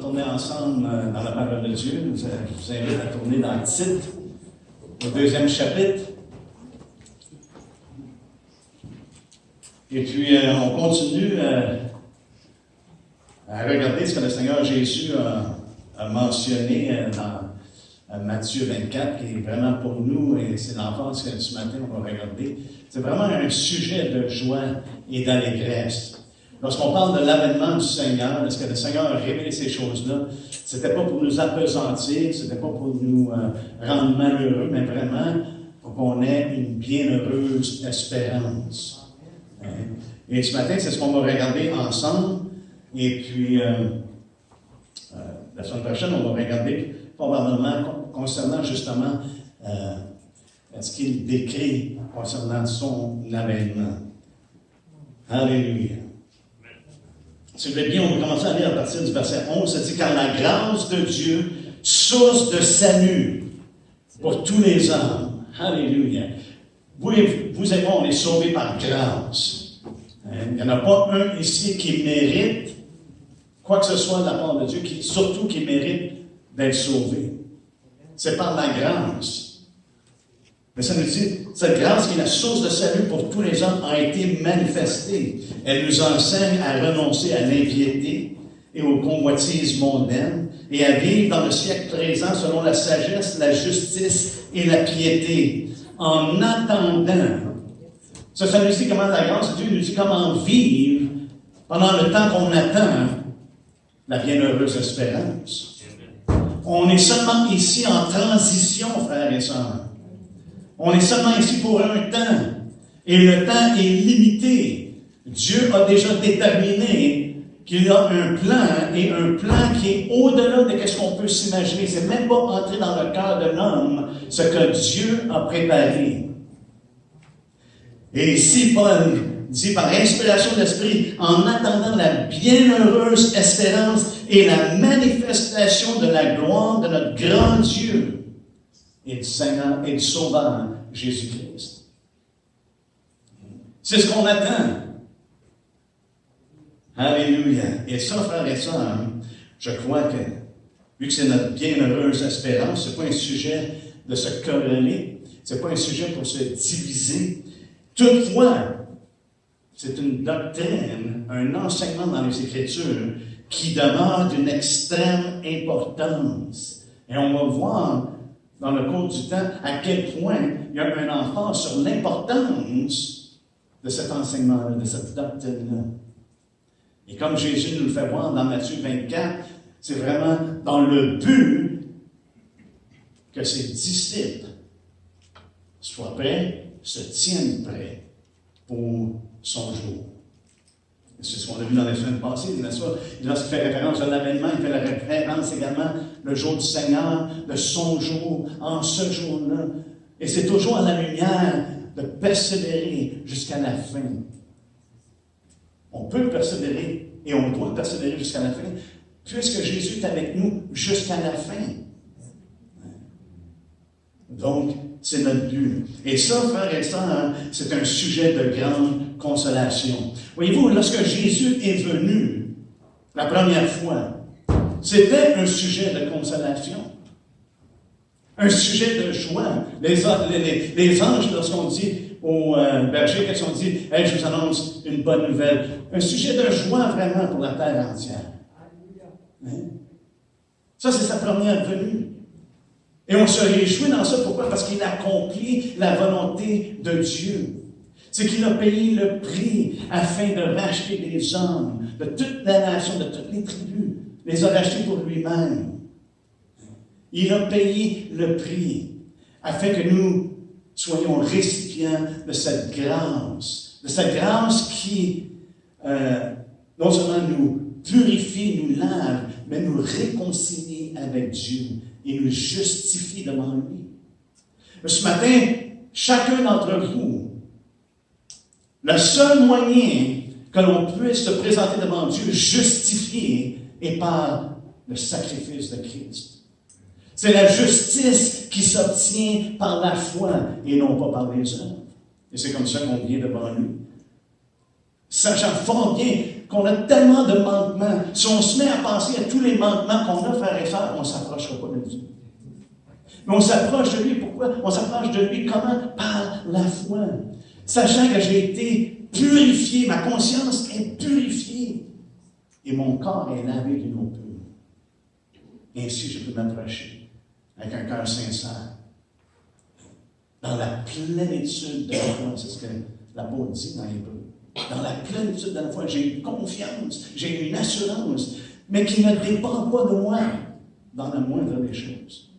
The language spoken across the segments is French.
tourner ensemble dans la parole de Dieu. Je vous invite à tourner dans Tite, au 2e chapitre. Et puis, on continue à regarder ce que le Seigneur Jésus a mentionné dans Matthieu 24, qui est vraiment pour nous, et c'est l'enfance que ce matin on va regarder. C'est vraiment un sujet de joie et d'allégresse. Lorsqu'on parle de l'avènement du Seigneur, est-ce que le Seigneur a révélé ces choses-là? C'était pas pour nous appesantir, c'était pas pour nous rendre malheureux, mais vraiment pour qu'on ait une bienheureuse espérance. Et ce matin, c'est ce qu'on va regarder ensemble. Et puis, la semaine prochaine, on va regarder probablement concernant justement ce qu'il décrit concernant son avènement. Alléluia. Si vous voulez bien, on va commencer à lire à partir du verset 11. Ça dit « Car la grâce de Dieu, source de salut pour tous les hommes. » Alléluia. Vous et moi, on est sauvés par grâce. Il n'y en a pas un ici qui mérite quoi que ce soit de la part de Dieu, surtout qui mérite d'être sauvé. C'est par la grâce. Mais ça nous dit, cette grâce qui est la source de salut pour tous les hommes a été manifestée. Elle nous enseigne à renoncer à l'impiété et aux convoitises mondaines et à vivre dans le siècle présent selon la sagesse, la justice et la piété. En attendant, ça nous dit comment la grâce de Dieu nous dit comment vivre pendant le temps qu'on attend la bienheureuse espérance. On est seulement ici en transition, frères et sœurs. On est seulement ici pour un temps. Et le temps est limité. Dieu a déjà déterminé qu'il y a un plan, et un plan qui est au-delà de ce qu'on peut s'imaginer. C'est même pas entrer dans le cœur de l'homme ce que Dieu a préparé. Et ici, Paul dit par inspiration de l'Esprit, en attendant la bienheureuse espérance et la manifestation de la gloire de notre grand Dieu et du Seigneur et du Sauveur Jésus-Christ. C'est ce qu'on attend. Alléluia. Et ça, frères et sœurs, je crois que, vu que c'est notre bienheureuse espérance, ce n'est pas un sujet de se quereller, ce n'est pas un sujet pour se diviser. Toutefois, c'est une doctrine, un enseignement dans les Écritures qui demeure d'une extrême importance. Et on va voir dans le cours du temps à quel point il y a un emphase sur l'importance de cet enseignement-là, de cette doctrine-là. Et comme Jésus nous le fait voir dans Matthieu 24, c'est vraiment dans le but que ses disciples soient prêts, se tiennent prêts pour son jour. C'est ce qu'on a vu dans les semaines passées, n'est-ce pas? Lorsqu'il fait référence à l'avènement, il fait la référence également le jour du Seigneur, de son jour, en ce jour-là. Et c'est toujours à la lumière de persévérer jusqu'à la fin. On peut persévérer et on doit persévérer jusqu'à la fin, puisque Jésus est avec nous jusqu'à la fin. Donc, c'est notre but. Et ça, frères et sœurs, c'est un sujet de grande consolation. Voyez-vous, lorsque Jésus est venu la première fois, c'était un sujet de consolation. Un sujet de joie. Les anges, lorsqu'on dit aux bergers, qu'est-ce qu'on dit? Hey, je vous annonce une bonne nouvelle. Un sujet de joie vraiment pour la terre entière. Hein? Ça, c'est sa première venue. Et on se réjouit dans ça. Pourquoi? Parce qu'il accomplit la volonté de Dieu. C'est qu'il a payé le prix afin de racheter des hommes de toute la nation, de toutes les tribus. Il les a rachetés pour lui-même. Il a payé le prix afin que nous soyons récipients de cette grâce qui non seulement nous purifie, nous lave, mais nous réconcilie avec Dieu et nous justifie devant lui. Ce matin, chacun d'entre vous, le seul moyen que l'on puisse se présenter devant Dieu justifié est par le sacrifice de Christ. C'est la justice qui s'obtient par la foi et non pas par les œuvres. Et c'est comme ça qu'on vient devant lui. sachant fort bien qu'on a tellement de manquements. Si on se met à penser à tous les manquements qu'on a, frères et sœurs, on ne s'approchera pas de Dieu. Mais on s'approche de lui, pourquoi? On s'approche de lui comment? Par la foi. Sachant que j'ai été purifié, ma conscience est purifiée et mon corps est lavé d'une eau pure. Ainsi, je peux m'approcher avec un cœur sincère, dans la plénitude de la foi. C'est ce que l'apôtre dit dans l'Hébreu. Dans la plénitude de la foi, j'ai une confiance, j'ai une assurance, mais qui ne dépend pas de moi dans la moindre des choses.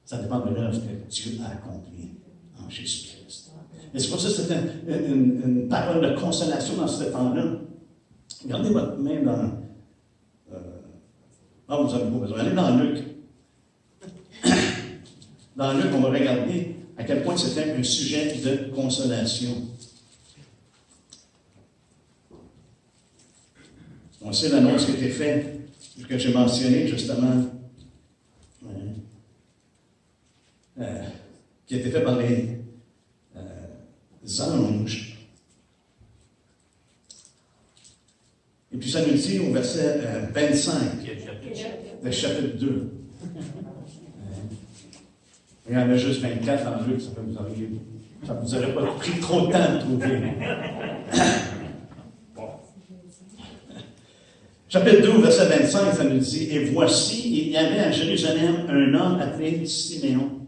Ça dépend de l'œuvre que Dieu a accomplie en Jésus-Christ. Et c'est pour ça que c'est une parole de consolation dans ce temps-là. Gardez votre main dans... vous avez pas besoin. Allez dans Luc. Dans Luc, on va regarder à quel point c'était un sujet de consolation. On sait l'annonce qui a été faite, que j'ai mentionné justement, qui a été faite par les anges. Et puis ça nous dit au verset 25, le chapitre 2. Il y en a juste 24 dans Luc, ça vous aurait pas pris trop de temps de trouver. Chapitre 2, verset 25, ça nous dit, « Et voici, il y avait à Jérusalem un homme appelé Siméon.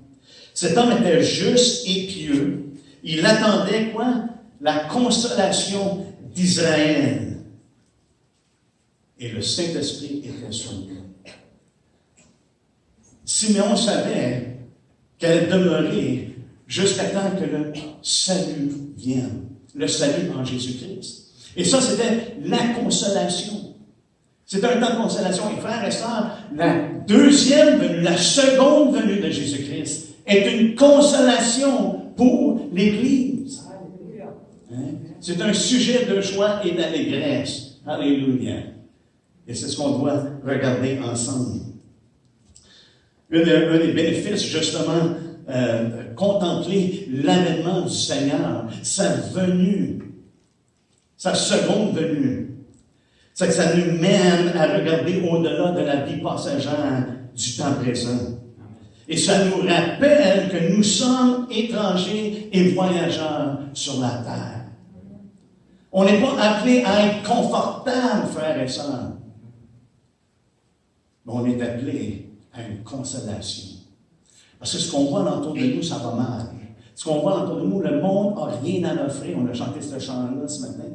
Cet homme était juste et pieux. Il attendait quoi? La consolation d'Israël. Et le Saint-Esprit était sur lui. » Siméon savait qu'elle demeurait jusqu'à temps que le salut vienne. Le salut en Jésus-Christ. Et ça, c'était la consolation. C'est un temps de consolation. Et frères et sœurs, la deuxième venue, la seconde venue de Jésus-Christ est une consolation pour l'Église. Hein? C'est un sujet de joie et d'allégresse. Alléluia. Et c'est ce qu'on doit regarder ensemble. Un des bénéfices, justement, contempler l'avènement du Seigneur, sa venue, sa seconde venue. C'est que ça nous mène à regarder au-delà de la vie passagère du temps présent. Et ça nous rappelle que nous sommes étrangers et voyageurs sur la terre. On n'est pas appelé à être confortable, frères et sœurs. Mais on est appelé à une consolation. Parce que ce qu'on voit autour de nous, ça va mal. Ce qu'on voit autour de nous, le monde n'a rien à offrir. On a chanté ce chant-là ce matin.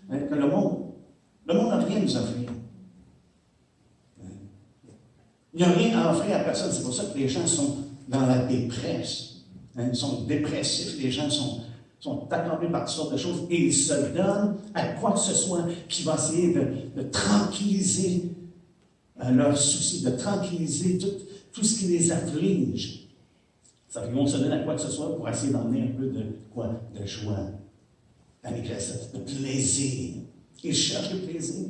Hein, que le monde n'a rien à nous offrir. Il n'y a rien à offrir à personne. C'est pour ça que les gens sont dans la dépresse. Hein, ils sont dépressifs. Les gens sont accablés par toutes sortes de choses. Et ils se donnent à quoi que ce soit qui va essayer de tranquilliser leurs soucis, de tranquilliser tout ce qui les afflige. Ils vont se donner à quoi que ce soit pour essayer d'emmener un peu de joie, d'allégresse, de plaisir. Ils cherchent le plaisir.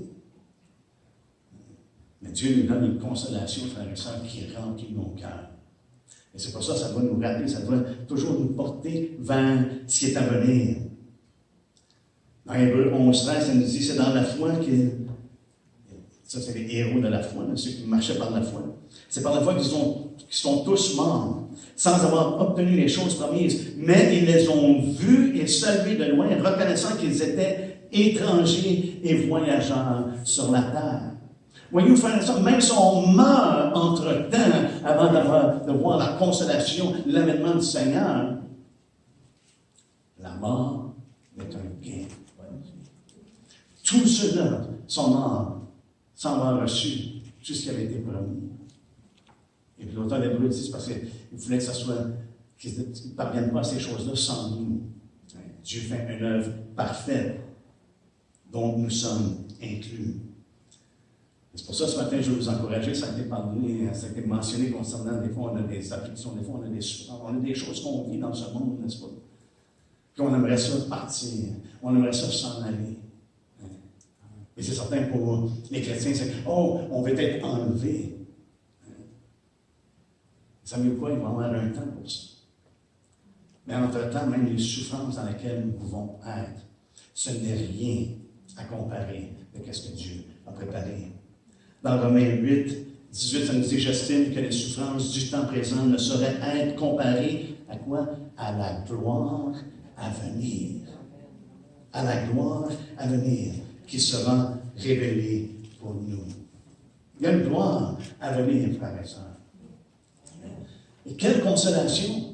Mais Dieu nous donne une consolation, frères et sœurs, qui remplit nos cœurs. Et c'est pour ça que ça doit nous rappeler, ça doit toujours nous porter vers ce qui est à venir. Dans Hébreux 11:13, ça nous dit, c'est dans la foi qu'ils... Ça, c'est les héros de la foi, ceux qui marchaient par la foi. C'est par la foi qu'ils sont tous morts, sans avoir obtenu les choses promises. Mais ils les ont vus et salués de loin, reconnaissant qu'ils étaient étrangers et voyageurs sur la terre. Voyez-vous, frères et sœurs, même si on meurt entre-temps avant de voir la consolation, l'avènement du Seigneur, la mort est un gain. Tous ceux-là sont morts sans avoir reçu tout ce qui avait été promis. Et puis l'auteur d'Hébreux dit, c'est parce qu'il voulait que ça soit, qu'ils ne parviennent pas à ces choses-là sans nous. Dieu fait une œuvre parfaite dont nous sommes inclus. C'est pour ça, ce matin, je veux vous encourager. Ça a été parlé, ça a été mentionné concernant, des fois, on a des afflictions, des fois, on a des souffrances, on a des choses qu'on vit dans ce monde, n'est-ce pas? Puis on aimerait ça partir, on aimerait ça s'en aller. Et c'est certain pour les chrétiens, c'est « Oh, on veut être enlevé. » Ça veut dire quoi? Il va y avoir un temps pour ça. Mais entre-temps, même les souffrances dans lesquelles nous pouvons être. ce n'est rien à comparer avec ce que Dieu a préparé. Dans Romains 8, 18, ça nous dit « J'estime que les souffrances du temps présent ne sauraient être comparées à quoi? À la gloire à venir. » À la gloire à venir qui sera révélée pour nous. Il y a une gloire à venir, frères et sœurs. Et quelle consolation!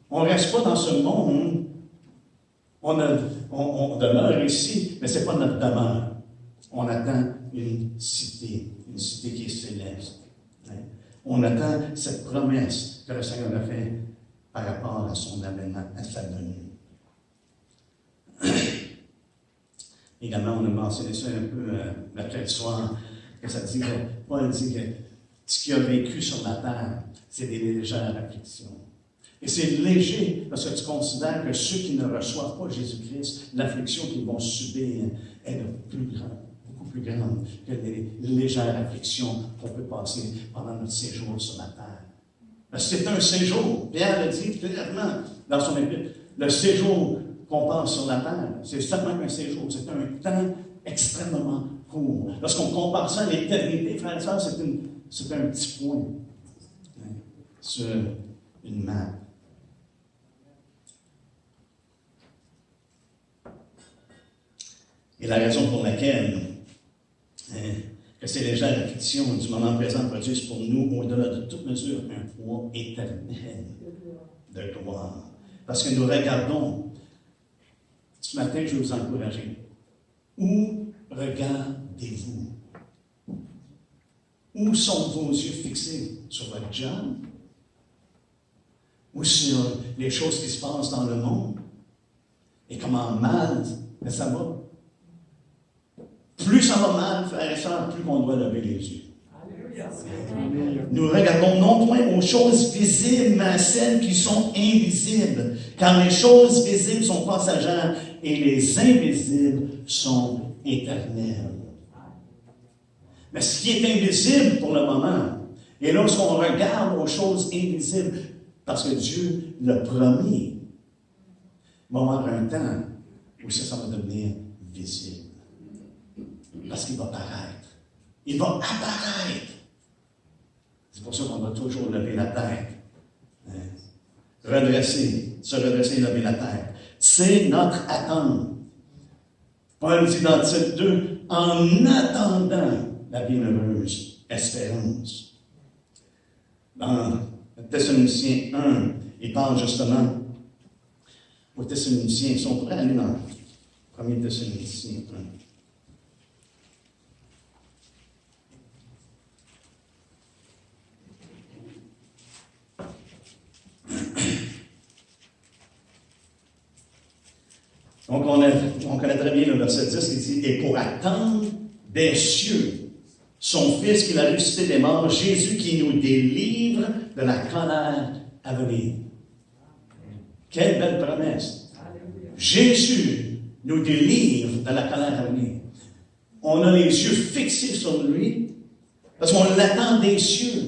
On ne reste pas dans ce monde, on demeure ici, mais ce n'est pas notre demeure. On attend une cité qui est céleste. On attend cette promesse que le Seigneur a faite par rapport à son avènement, à sa venue. Également, on a mentionné ça un peu l'après soir, que ça dit que Paul dit que ce qu'il a vécu sur la terre, c'est des légères afflictions. Et c'est léger parce que tu considères que ceux qui ne reçoivent pas Jésus-Christ, l'affliction qu'ils vont subir est beaucoup plus grande que les légères afflictions qu'on peut passer pendant notre séjour sur la terre. Parce que c'est un séjour. Pierre le dit clairement dans son épître. Le séjour qu'on passe sur la terre, c'est seulement qu'un séjour. C'est un temps extrêmement court. Lorsqu'on compare ça à l'éternité, frères et sœurs, c'est un petit point sur une map. Et la raison pour laquelle que ces légères afflictions du moment présent produisent pour nous, au-delà de toute mesure, un poids éternel de gloire. Parce que nous regardons, ce matin, je vais vous encourager. Où regardez-vous? Où sont vos yeux fixés? Sur votre job? Ou sur les choses qui se passent dans le monde? Et comment mal ça va? Plus ça va mal, frères et sœurs, plus on doit lever les yeux. Nous regardons non point aux choses visibles, mais à celles qui sont invisibles. Car les choses visibles sont passagères et les invisibles sont éternelles. Mais ce qui est invisible pour le moment, et lorsqu'on regarde aux choses invisibles, parce que Dieu l'a promis, il va y avoir un temps où ça va devenir visible. Parce qu'il va paraître. Il va apparaître. C'est pour ça qu'on doit toujours lever la tête. Se redresser et lever la tête. C'est notre attente. Paul dit dans Tite 2, en attendant la bienheureuse espérance. Dans Thessaloniciens 1, il parle justement aux Thessaloniciens. Si on pourrait aller dans 1er Thessaloniciens 1. Donc, on connaît très bien le verset 10 qui dit « Et pour attendre des cieux son Fils qui l'a ressuscité des morts, Jésus qui nous délivre de la colère à venir. » Quelle belle promesse! Jésus nous délivre de la colère à venir. On a les yeux fixés sur lui parce qu'on l'attend des cieux.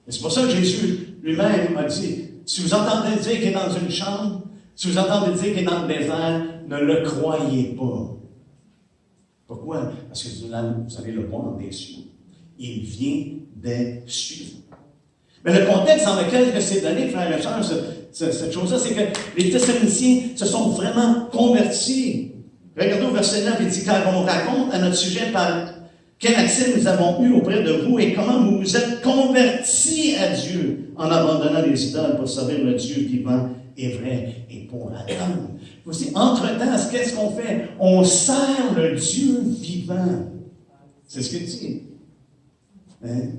Et c'est pour ça que Jésus lui-même a dit « Si vous entendez dire qu'il est dans une chambre, si vous entendez dire qu'il est dans le désert, ne le croyez pas. » Pourquoi? Parce que vous allez le voir des cieux. Il vient des cieux. Mais le contexte dans lequel c'est donné, frères et sœurs, cette chose-là, c'est que les Thessaloniciens se sont vraiment convertis. Regardez au verset 9, il dit, car on raconte à notre sujet par quel accès nous avons eu auprès de vous et comment vous vous êtes convertis à Dieu en abandonnant les idoles pour servir le Dieu vivant et vrai et pour attendre. Aussi, entre-temps, qu'est-ce qu'on fait? On sert le Dieu vivant. C'est ce qu'il dit. Hein?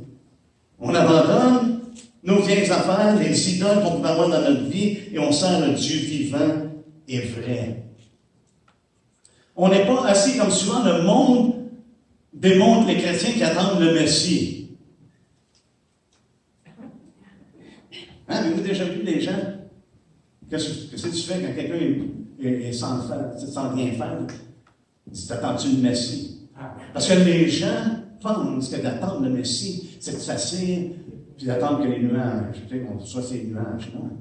On abandonne nos vieilles affaires, les idoles qu'on peut avoir dans notre vie, et on sert le Dieu vivant et vrai. On n'est pas assis comme souvent le monde démontre les chrétiens qui attendent le Messie. Hein? Avez-vous déjà vu des gens? Qu'est-ce que tu fais quand quelqu'un est sans rien faire? Il dit, t'attends-tu le Messie? Parce que les gens pensent que d'attendre le Messie, c'est de s'asseoir puis d'attendre que les nuages, qu'on soit ces nuages. Non.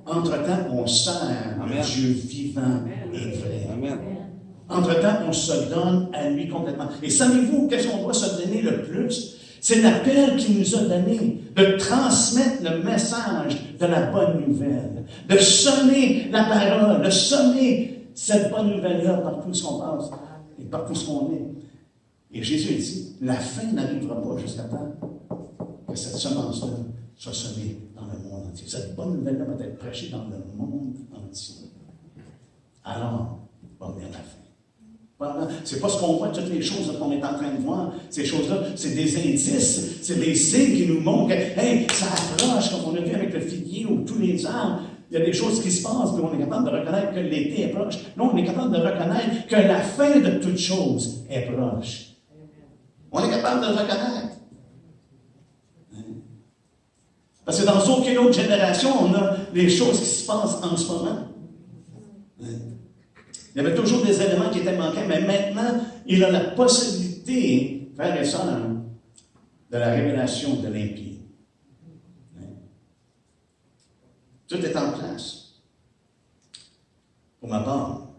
Entre-temps, on sert le Dieu vivant et vrai. Amen. Entre-temps, on se donne à lui complètement. Et savez-vous qu'est-ce qu'on doit se donner le plus? C'est l'appel qu'il nous a donné de transmettre le message de la bonne nouvelle, de sonner la parole, de sonner cette bonne nouvelle-là partout où on passe et partout où on est. Et Jésus dit, la fin n'arrivera pas jusqu'à temps que cette semence-là soit semée dans le monde entier. Cette bonne nouvelle-là va être prêchée dans le monde entier. Alors, va venir la fin. Voilà. C'est pas ce qu'on voit, toutes les choses qu'on est en train de voir. Ces choses-là, c'est des indices, c'est des signes qui nous montrent que, hey, ça approche, comme on a vu avec le figuier ou tous les arbres. Il y a des choses qui se passent, puis on est capable de reconnaître que l'été est proche. Non, on est capable de reconnaître que la fin de toute chose est proche. On est capable de le reconnaître. Parce que dans aucune autre génération, on a les choses qui se passent en ce moment. Il y avait toujours des éléments qui étaient manqués, mais maintenant, il a la possibilité, frères et sœurs, de la révélation de l'impie. Tout est en place. Pour ma part,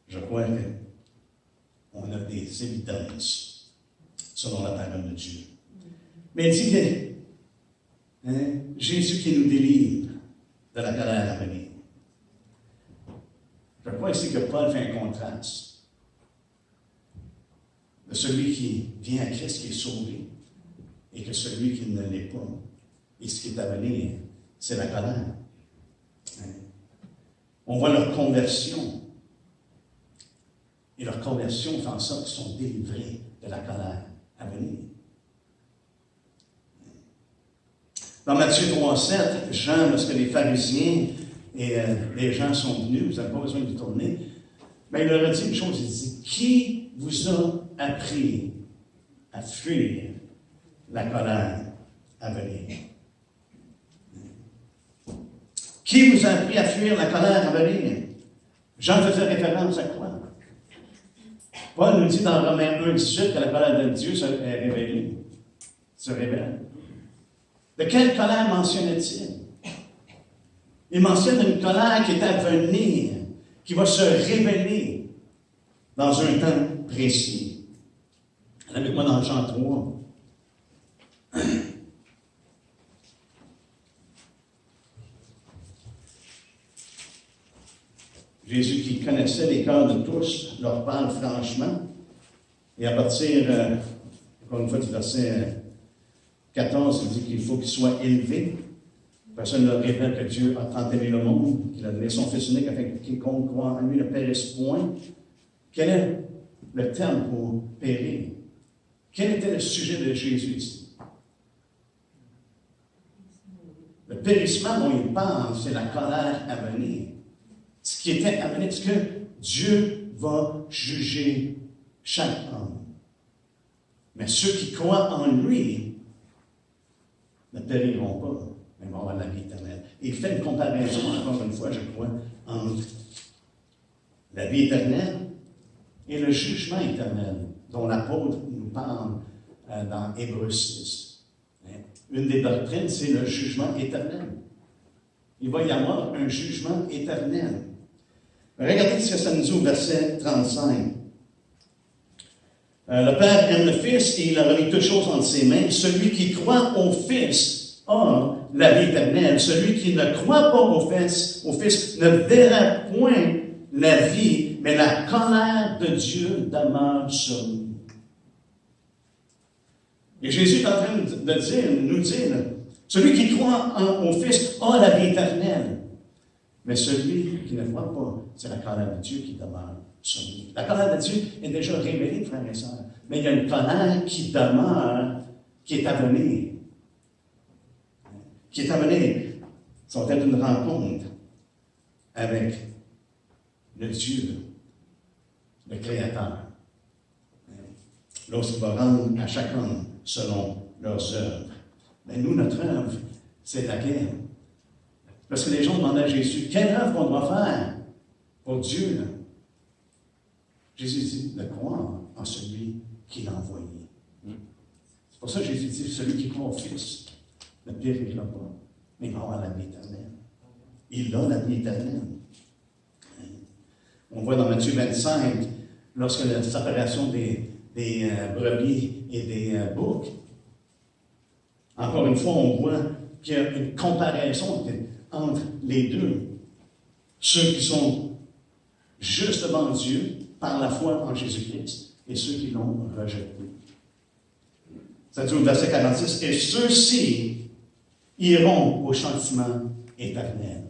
je crois qu'on a des évidences selon la parole de Dieu. Mais il dit que Jésus qui nous délivre de la colère à venir. Je crois ici que Paul fait un contraste de celui qui vient à Christ, qui est sauvé, et que celui qui ne l'est pas. Et ce qui est à venir, c'est la colère. On voit leur conversion. Et leur conversion fait en sorte qu'ils sont délivrés de la colère à venir. Dans Matthieu 3,7, Jean, lorsque les pharisiens et les gens sont venus, vous n'avez pas besoin de tourner, mais il leur a dit une chose, il dit, qui vous a appris à fuir la colère à venir? Qui vous a appris à fuir la colère à venir? Jean faisait référence à quoi? Paul nous dit dans Romains 1,18 que la colère de Dieu se révèle. De quelle colère mentionnait-il? Il mentionne une colère qui est à venir, qui va se révéler dans un temps précis. Avec moi dans Jean 3. Jésus qui connaissait les cœurs de tous, leur parle franchement. Et à partir, encore une fois, du verset 14, il dit qu'il faut qu'il soit élevé. Personne ne révèle que Dieu a tant aimé le monde, qu'il a donné son Fils unique afin que quiconque croit en lui ne périsse point. Quel est le terme pour périr? Quel était le sujet de Jésus ici? Le périssement dont il parle, c'est la colère à venir. Ce qui était à venir, c'est que Dieu va juger chaque homme. Mais ceux qui croient en lui ne périront pas, mais vont avoir la vie éternelle. Et il fait une comparaison, encore une fois, je crois, entre la vie éternelle et le jugement éternel, dont l'apôtre nous parle dans Hébreux 6. Une des doctrines, c'est le jugement éternel. Il va y avoir un jugement éternel. Regardez ce que ça nous dit au verset 35. Le Père aime le Fils et il a remis toutes choses entre ses mains. Celui qui croit au Fils a la vie éternelle. Celui qui ne croit pas au Fils ne verra point la vie, mais la colère de Dieu demeure sur lui. Et Jésus est en train de nous dire, celui qui croit au Fils a la vie éternelle. Mais celui qui ne croit pas, c'est la colère de Dieu qui demeure sur lui. La colère de Dieu est déjà révélée, frères et sœurs. Mais il y a une colère qui demeure, qui est à venir. Qui est à venir. Ça va être une rencontre avec le Dieu, le Créateur. Lorsqu'il va rendre à chaque homme selon leurs œuvres. Mais nous, notre œuvre, c'est la guerre. Parce que les gens demandent à Jésus, quelle œuvre on doit faire pour Dieu? Jésus dit, de croire en celui qui l'a envoyé. C'est pour ça que Jésus dit, celui qui croit au Fils ne périra pas, mais il va avoir la vie éternelle. Il a la vie éternelle. On voit dans Matthieu 25, lorsque la séparation des brebis et des boucs. Encore une fois, on voit qu'il y a une comparaison entre les deux. Ceux qui sont juste devant Dieu par la foi en Jésus-Christ et ceux qui l'ont rejeté. Ça dit au verset 46, « Et ceux-ci iront au châtiment éternel. »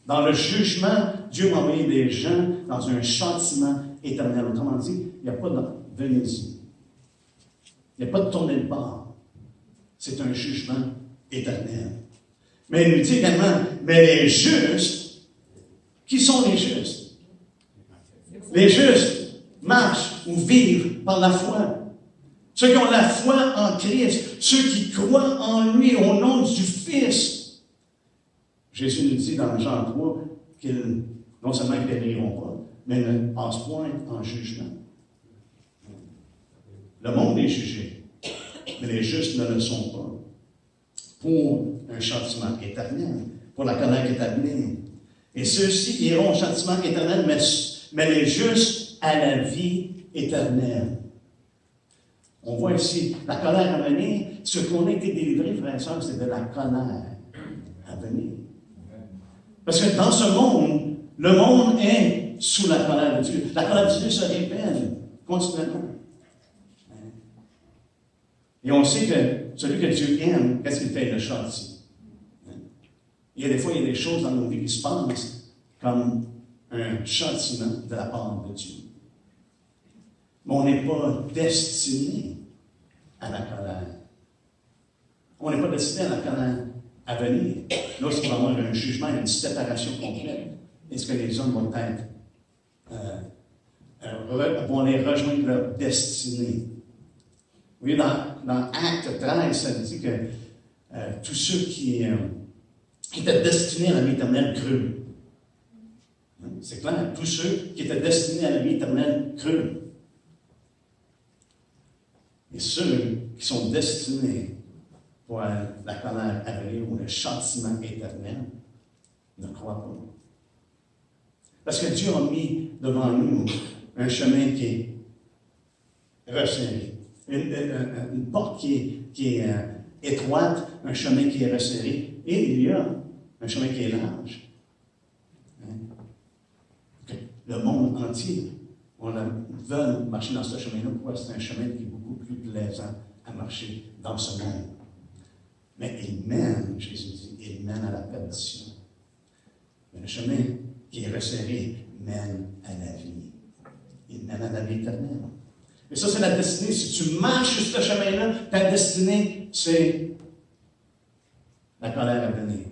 Dans le jugement, Dieu va envoyer des gens dans un châtiment éternel. Autrement dit, il n'y a pas de venez-y. Il n'y a pas de tourner de bord. C'est un jugement éternel. Mais il nous dit également, mais les justes, qui sont les justes? Les justes marchent ou vivent par la foi. Ceux qui ont la foi en Christ, ceux qui croient en lui au nom du Fils. Jésus nous dit dans Jean 3 qu'ils, non seulement qu'ils ne périront pas, mais ne passent point en jugement. Le monde est jugé, mais les justes ne le sont pas. Pour un châtiment éternel, pour la colère éternelle. Et ceux-ci iront au châtiment éternel, mais les justes à la vie éternelle. On voit ici la colère à venir. Ce qu'on a été délivré, frères et sœurs, c'est de la colère à venir. Parce que dans ce monde, le monde est sous la colère de Dieu. La colère de Dieu se répète continuellement. Et on sait que celui que Dieu aime, qu'est-ce qu'il fait? Il le châtie. Il y a des fois, il y a des choses dans nos vies qui se passent comme un châtiment de la part de Dieu. Mais on n'est pas destiné à la colère. On n'est pas destiné à la colère à venir. Lorsqu'il va y avoir un jugement, une séparation complète, est-ce que les hommes vont être vont les rejoindre leur destinée? Vous voyez, dans Acte 13, ça dit que tous ceux qui étaient destinés à la vie éternelle crurent. C'est clair, tous ceux qui étaient destinés à la vie éternelle crurent. Et ceux qui sont destinés pour la colère à venir ou le châtiment éternel ne croient pas. Parce que Dieu a mis devant nous un chemin qui est resserré. Une porte qui est étroite, un chemin qui est resserré, et il y a un chemin qui est large. Le monde entier, veut marcher dans ce chemin-là. Pourquoi? C'est un chemin qui est beaucoup plus plaisant à marcher dans ce monde. Mais il mène, Jésus dit, il mène à la perdition. Mais le chemin qui est resserré mène à la vie. Il mène à la vie éternelle. Et ça, c'est la destinée. Si tu marches sur ce chemin-là, ta destinée, c'est la colère à venir.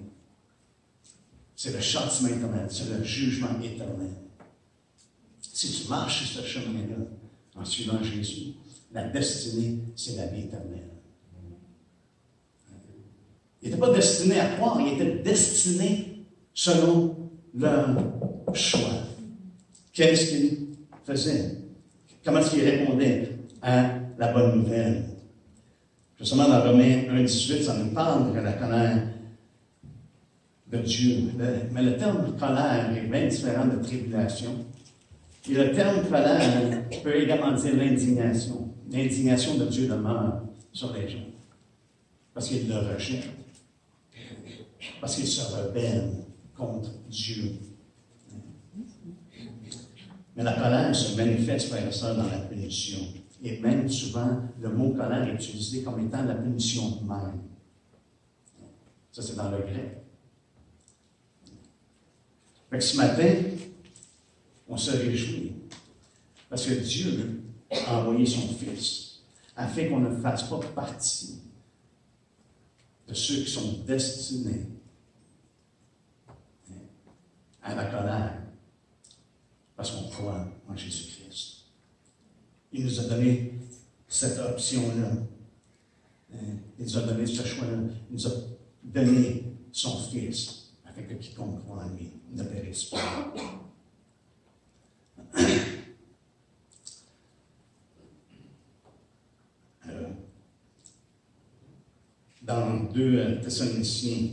C'est le châtiment éternel, c'est le jugement éternel. Si tu marches sur ce chemin-là, en suivant Jésus, la destinée, c'est la vie éternelle. Il n'était pas destiné à croire, il était destiné selon leur choix. Qu'est-ce qu'il faisait? Comment est-ce qu'il répondait à la bonne nouvelle? Justement, dans Romains 1,18, ça nous parle de la colère de Dieu. Mais le terme colère est bien différent de tribulation. Et le terme colère peut également dire l'indignation. L'indignation de Dieu demeure sur les gens. Parce qu'ils le rejettent. Parce qu'ils se rebellent contre Dieu. Mais la colère se manifeste, frères et sœurs, dans la punition. Et même souvent, le mot colère est utilisé comme étant la punition même. Ça, c'est dans le grec. Fait que ce matin, on se réjouit. Parce que Dieu a envoyé son Fils afin qu'on ne fasse pas partie de ceux qui sont destinés à la colère. Parce qu'on croit en Jésus-Christ. Il nous a donné cette option-là. Il nous a donné ce choix-là. Il nous a donné son Fils, afin que quiconque croit en lui ne périsse pas. Dans 2 Thessaloniciens,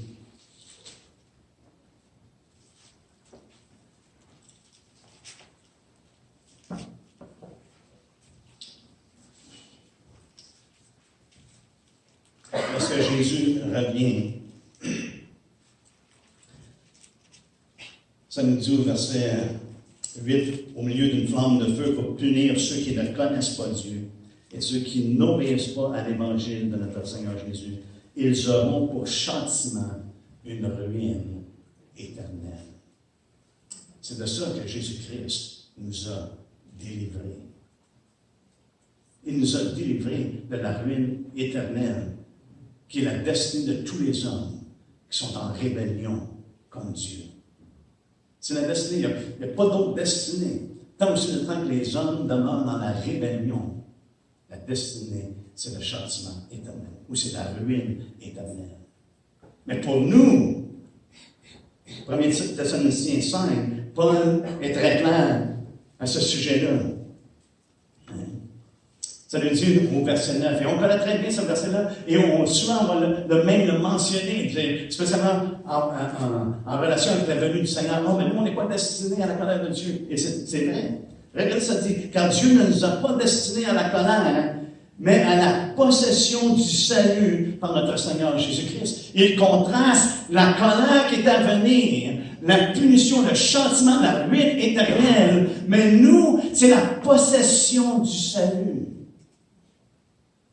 lorsque Jésus revient, ça nous dit au verset 8, au milieu d'une flamme de feu pour punir ceux qui ne connaissent pas Dieu et ceux qui n'obéissent pas à l'évangile de notre Seigneur Jésus. Ils auront pour châtiment une ruine éternelle. C'est de ça que Jésus-Christ nous a délivrés. Il nous a délivrés de la ruine éternelle, qui est la destinée de tous les hommes qui sont en rébellion contre Dieu. C'est la destinée, il n'y a pas d'autre destinée. Tant aussi longtemps que les hommes demeurent dans la rébellion, la destinée, c'est le châtiment éternel, ou c'est la ruine éternelle. Mais pour nous, 1 Thessaloniciens 5, Paul est très clair à ce sujet-là. Ça nous dit au verset 9. Et on connaît très bien ce verset-là. Et souvent, on va même le mentionner, spécialement en relation avec la venue du Seigneur. Non, mais nous, on n'est pas destinés à la colère de Dieu. Et c'est vrai. Regardez ça dit, car Dieu ne nous a pas destinés à la colère, mais à la possession du salut par notre Seigneur Jésus-Christ. Il contraste la colère qui est à venir, la punition, le châtiment, la ruine éternelle, mais nous, c'est la possession du salut.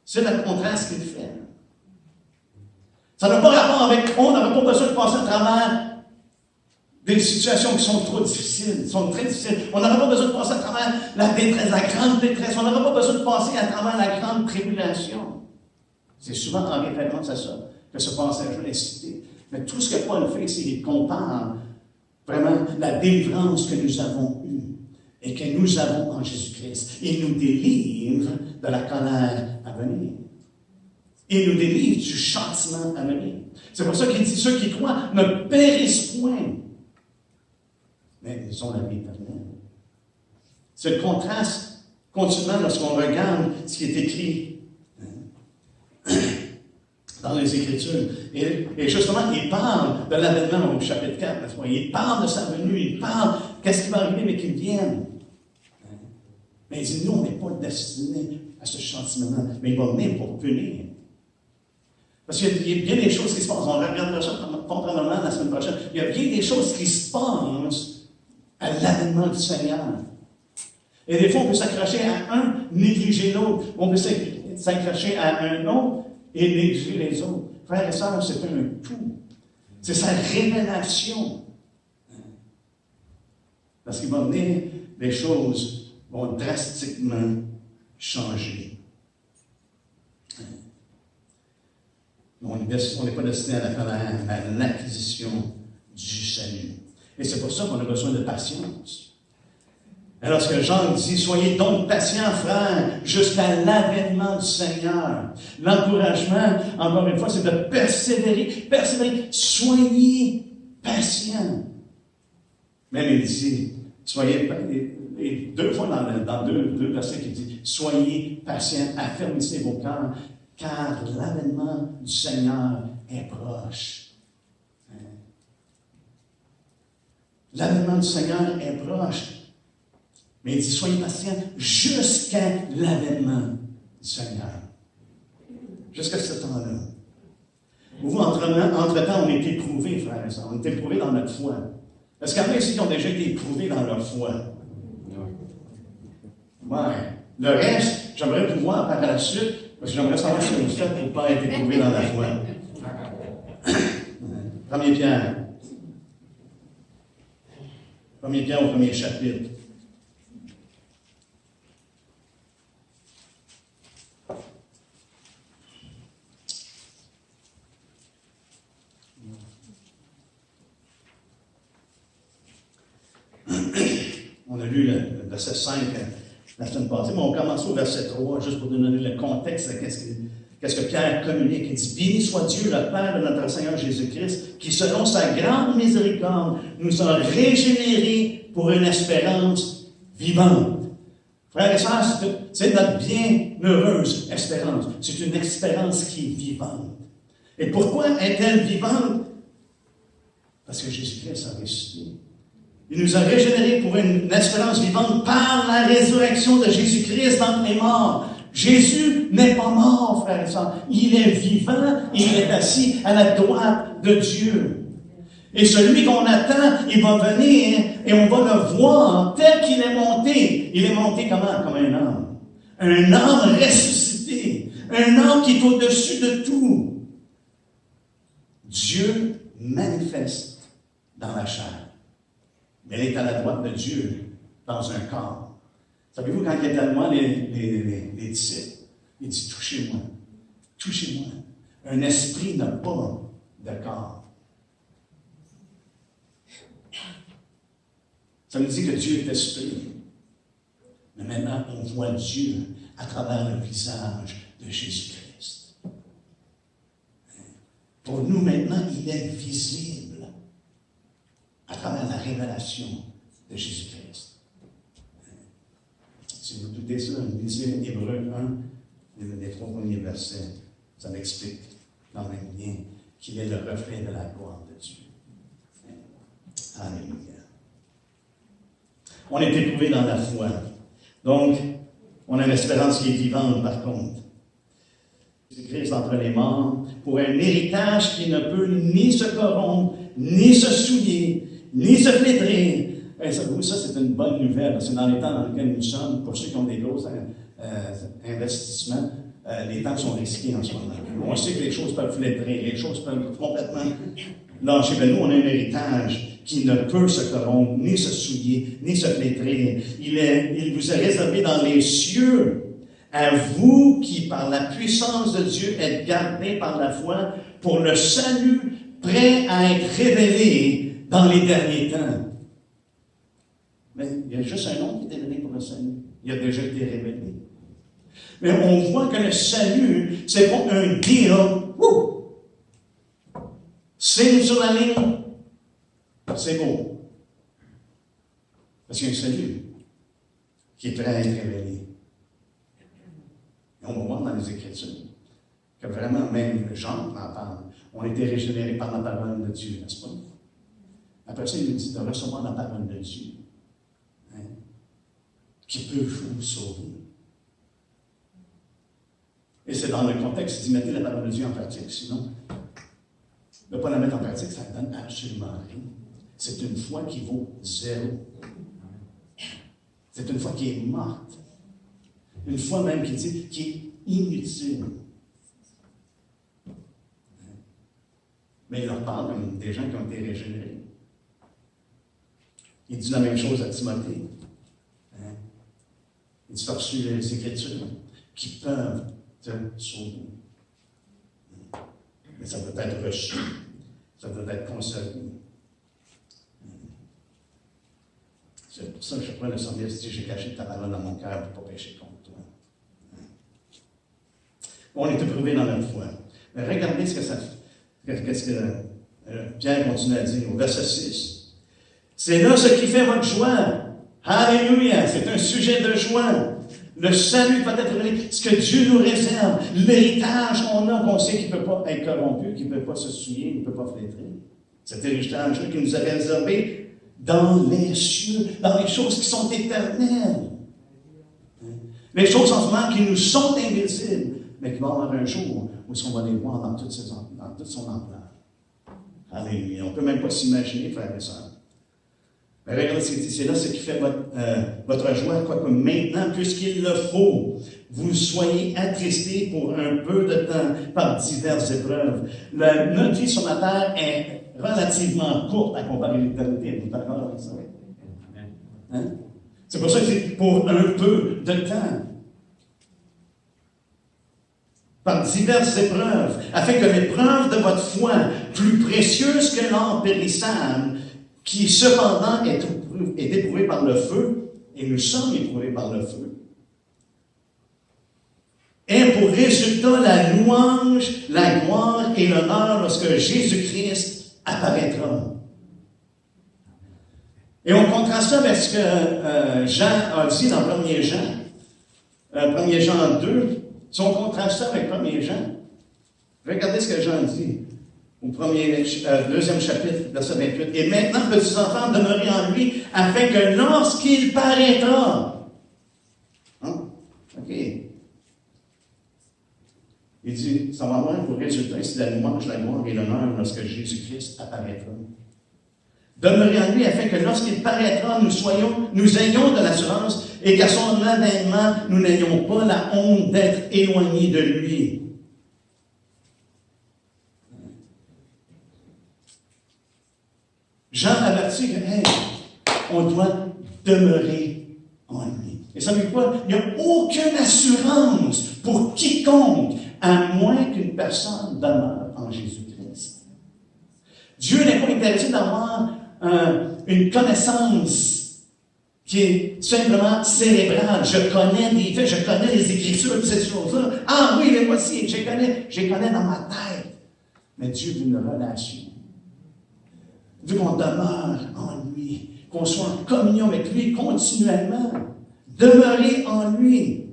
C'est le contraste qu'il fait. Ça n'a pas rapport avec, on n'aurait pas besoin de passer à travers des situations qui sont trop difficiles, sont très difficiles. On n'aurait pas besoin de passer à travers la détresse, la grande détresse. On n'aurait pas besoin de passer à travers la grande tribulation. C'est souvent en référence à ça que ce passage-là est cité. Mais tout ce que Paul fait, c'est qu'il compare vraiment la délivrance que nous avons eue et que nous avons en Jésus-Christ. Il nous délivre de la colère à venir. Il nous délivre du châtiment à venir. C'est pour ça qu'il dit, ceux qui croient ne périssent point, mais ils ont la vie éternelle. C'est le contraste continuellement lorsqu'on regarde ce qui est écrit dans les Écritures. Et justement, il parle de l'avènement au chapitre 4, n'est-ce pas? Il parle de sa venue, il parle qu'est-ce qui va arriver, mais qu'il vienne. Mais il dit, nous, on n'est pas destinés à ce châtiment-là, mais il va venir pour punir. Parce qu'il y a bien des choses qui se passent. On regardera ça probablement la semaine prochaine. Il y a bien des choses qui se passent à l'avènement du Seigneur. Et des fois, on peut s'accrocher à un, négliger l'autre. On peut s'accrocher à un autre et négliger les autres. Frères et sœurs, c'est un tout. C'est sa révélation. Parce qu'il va venir, les choses vont drastiquement changer. On n'est pas destiné à la colère, à l'acquisition du salut. Et c'est pour ça qu'on a besoin de patience. Alors, ce que Jean dit, soyez donc patients, frères, jusqu'à l'avènement du Seigneur. L'encouragement, encore une fois, c'est de persévérer. Persévérer. Soyez patients. Même il dit, soyez, et deux fois dans deux versets qu'il dit, soyez patients, affermissez vos cœurs, car l'avènement du Seigneur est proche. L'avènement du Seigneur est proche. Mais il dit, soyez patients jusqu'à l'avènement du Seigneur. Jusqu'à ce temps-là. Vous, entre-temps, on est éprouvés, frères et sœurs. On est éprouvés dans notre foi. Est-ce qu'il y en a ici qui ont déjà été éprouvés dans leur foi? Ouais. Le reste, j'aimerais pouvoir par la suite, parce que j'aimerais savoir ce que vous faites pour ne pas être éprouvé dans la foi. 1 Pierre. 1 Pierre au premier chapitre. On a lu le verset 5 la semaine passée, mais on commence au verset 3, juste pour nous donner le contexte de qu'est-ce que Pierre communique. Il dit, béni soit Dieu, le Père de notre Seigneur Jésus-Christ, qui, selon sa grande miséricorde, nous a régénérés pour une espérance vivante. Frères et sœurs, c'est notre bienheureuse espérance. C'est une espérance qui est vivante. Et pourquoi est-elle vivante? Parce que Jésus-Christ a ressuscité. Il nous a régénérés pour une espérance vivante par la résurrection de Jésus-Christ d'entre les morts. Jésus n'est pas mort, frères et sœurs. Il est vivant et il est assis à la droite de Dieu. Et celui qu'on attend, il va venir et on va le voir tel qu'il est monté. Il est monté comment? Comme un homme. Un homme ressuscité. Un homme qui est au-dessus de tout. Dieu manifeste dans la chair. Mais il est à la droite de Dieu dans un corps. Savez-vous, quand il est à moi, les disciples, il dit, touchez-moi. Touchez-moi. Un esprit n'a pas de corps. Ça nous dit que Dieu est esprit. Mais maintenant, on voit Dieu à travers le visage de Jésus-Christ. Pour nous, maintenant, il est visible à travers la révélation de Jésus-Christ. Si vous doutez ça, lisez Hébreux 1, les 3 premiers versets. Ça l'explique dans le même lien qu'il est le reflet de la gloire de Dieu. Alléluia. On est éprouvé dans la foi. Donc, on a une espérance qui est vivante, par contre. Jésus-Christ entre les morts pour un héritage qui ne peut ni se corrompre, ni se souiller, ni se flétrir. Et ça, c'est une bonne nouvelle, parce que dans les temps dans lesquels nous sommes, pour ceux qui ont des gros investissements, les temps sont risqués en ce moment. On sait que les choses peuvent flétrer, les choses peuvent complètement lâcher. Mais nous, on a un héritage qui ne peut se corrompre, ni se souiller, ni se flétrir. Il vous est réservé dans les cieux, à vous qui, par la puissance de Dieu, êtes gardés par la foi pour le salut prêt à être révélé dans les derniers temps. Mais il y a juste un nom qui est donné pour le salut. Il a déjà été révélé. Mais on voit que le salut, c'est pas un deal. Signe sur la ligne. C'est beau. Parce qu'il y a un salut qui est prêt à être révélé. Et on va voir dans les Écritures que vraiment, même Jean en parle. On a été régénérés par la parole de Dieu, n'est-ce pas? Après ça, il nous dit de recevoir la parole de Dieu, hein, qui peut vous sauver. Et c'est dans le contexte, il dit, mettez la parole de Dieu en pratique. Sinon, ne pas la mettre en pratique, ça ne donne absolument rien. C'est une foi qui vaut 0. C'est une foi qui est morte. Une foi même qui est inutile. Mais il leur parle comme des gens qui ont été régénérés. Il dit la même chose à Timothée. Il dit, tu as reçu les Écritures qui peuvent te sauver. Mais ça doit être reçu. Ça doit être conservé. C'est pour ça que je prends le psalmiste dit, j'ai caché ta parole dans mon cœur pour ne pas pécher contre toi. On est éprouvé dans notre foi. Mais regardez ce que ça fait. Qu'est-ce que Pierre continue à dire au verset 6. C'est là ce qui fait votre joie. Alléluia! C'est un sujet de joie. Le salut va être révélé. Ce que Dieu nous réserve. L'héritage qu'on a, qu'on sait qu'il ne peut pas être corrompu, qu'il ne peut pas se souiller, qu'il ne peut pas flétrer. Cet héritage-là qui nous a réservé dans les cieux, dans les choses qui sont éternelles. Les choses en ce moment qui nous sont invisibles, mais qui vont avoir un jour où on va les voir dans toute son ampleur. Alléluia. On ne peut même pas s'imaginer, frères et sœurs. Mais regardez ce qu'il dit, c'est là ce qui fait votre joie, quoique maintenant, puisqu'il le faut, vous soyez attristés pour un peu de temps par diverses épreuves. Notre vie sur la terre est relativement courte à comparer l'éternité. Êtes-vous d'accord avec ça? Hein? C'est pour ça que c'est pour un peu de temps. Par diverses épreuves, afin que l'épreuve de votre foi, plus précieuse que l'or périssable, qui cependant est éprouvé par le feu, et nous sommes éprouvés par le feu, ait pour résultat la louange, la gloire et l'honneur lorsque Jésus-Christ apparaîtra. Et on contraste ça avec ce que Jean a dit dans 1er Jean. 1er Jean 2, si on contraste ça avec 1er Jean, regardez ce que Jean dit. Au deuxième chapitre, verset 28. Et maintenant, petits enfants, demeurez en lui, afin que lorsqu'il paraîtra, hein? OK. Il dit, ça va avoir pour résultat ici la louange, la gloire et l'honneur lorsque Jésus-Christ apparaîtra. Demeurez en lui afin que lorsqu'il paraîtra, nous ayons de l'assurance et qu'à son avènement, nous n'ayons pas la honte d'être éloignés de lui. Jean avertit que, hey, on doit demeurer en lui. Et savez quoi? Il n'y a aucune assurance pour quiconque, à moins qu'une personne demeure en Jésus-Christ. Dieu n'est pas intéressé d'avoir une connaissance qui est simplement cérébrale. Je connais des faits, je connais les Écritures, toutes ces choses-là. Ah oui, les voici, je les connais dans ma tête. Mais Dieu veut une relation. Dieu qu'on demeure en lui, qu'on soit en communion avec lui continuellement. Demeurer en lui.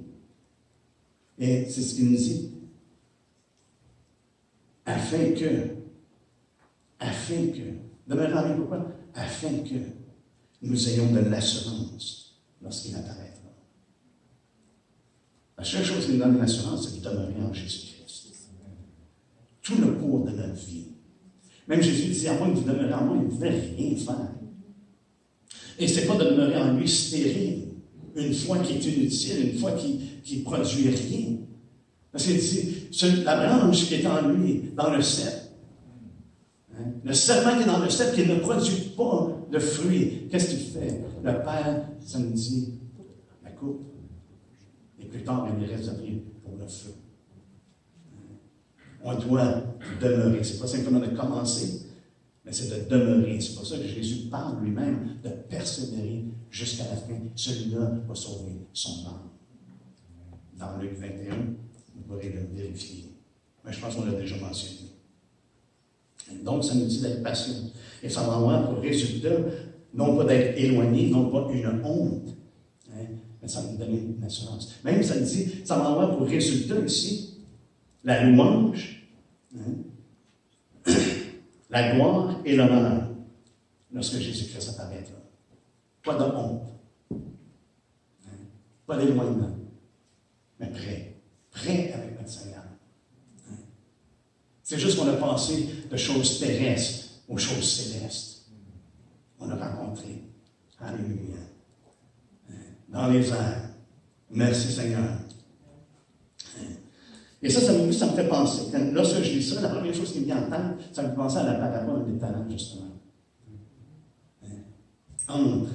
Et c'est ce qu'il nous dit. Afin que, demeurer en lui, pourquoi? Afin que nous ayons de l'assurance lorsqu'il apparaîtra. La seule chose qui nous donne l'assurance, c'est de demeurer en Jésus-Christ. Tout le cours de notre vie. Même Jésus dit, à moins que vous demeurez en moi, il ne pouvait rien faire. Et ce n'est pas de demeurer en lui stérile, une foi qui est inutile, une foi qui ne produit rien. Parce qu'il dit, la branche qui est en lui, dans le cep, le serment qui est dans le cep, qui ne produit pas de fruits, qu'est-ce qu'il fait? Le Père, ça nous dit, la coupe, et plus tard, il reste à prier pour le feu. On doit demeurer. Ce n'est pas simplement de commencer, mais c'est de demeurer. C'est pour ça que Jésus parle lui-même de persévérer jusqu'à la fin. Celui-là va sauver son âme. Dans Luc 21, vous pourrez le vérifier. Mais je pense qu'on l'a déjà mentionné. Donc, ça nous dit d'être patient. Et ça va avoir pour résultat, non pas d'être éloigné, non pas une honte, mais ça va nous donner une assurance. Même, ça nous dit, ça va avoir pour résultat ici, la louange, la gloire et l'honneur, lorsque Jésus-Christ apparaîtra. Pas de honte, pas d'éloignement, mais prêt avec notre Seigneur. C'est juste qu'on a passé de choses terrestres aux choses célestes. On a rencontré. Alléluia. Dans les airs. Merci Seigneur. Et ça me fait penser. Lorsque je lis ça, la première chose qui me vient en tête, ça me fait penser à la parabole des talents, justement. Entre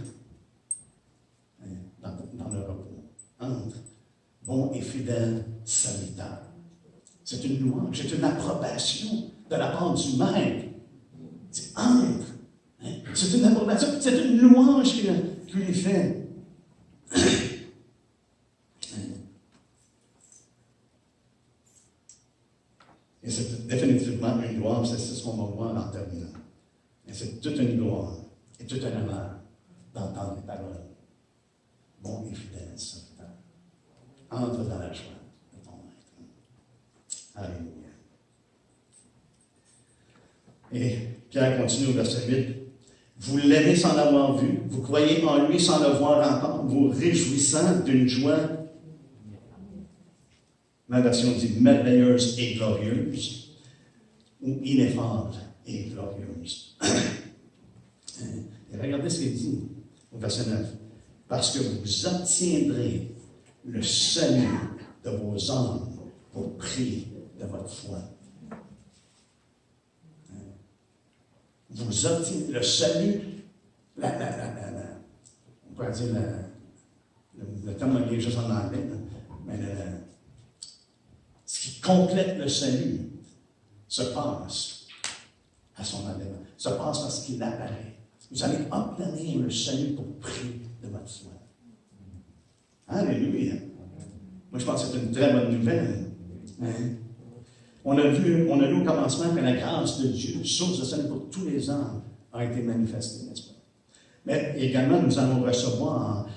dans le repos. Entre, bon et fidèle serviteur. C'est une louange, c'est une approbation de la part du Maître. C'est entre. C'est une approbation, c'est une louange qu'il lui fait. Et c'est définitivement une gloire, c'est ce qu'on va voir en terminant. Et c'est toute une gloire et tout un honneur d'entendre les paroles. Bon et fidèle serviteur. Entre dans la joie de ton Maître. Alléluia. Et Pierre continue au verset 8. Vous l'aimez sans l'avoir vu, vous croyez en lui sans le voir encore, vous réjouissant d'une joie, ma version dit merveilleuse et glorieuse, ou ineffable et glorieuse. Et regardez ce qu'il dit au verset 9. Parce que vous obtiendrez le salut de vos âmes pour prix de votre foi. Vous obtenez le salut, on pourrait dire le terme est juste en anglais, mais ce qui complète le salut se passe à son avènement, se passe parce qu'il apparaît. Vous allez obtenir le salut pour prix de votre foi. Alléluia. Moi, je pense que c'est une très bonne nouvelle. On a lu au commencement que la grâce de Dieu, source de salut pour tous les hommes, a été manifestée, n'est-ce pas? Mais également, nous allons recevoir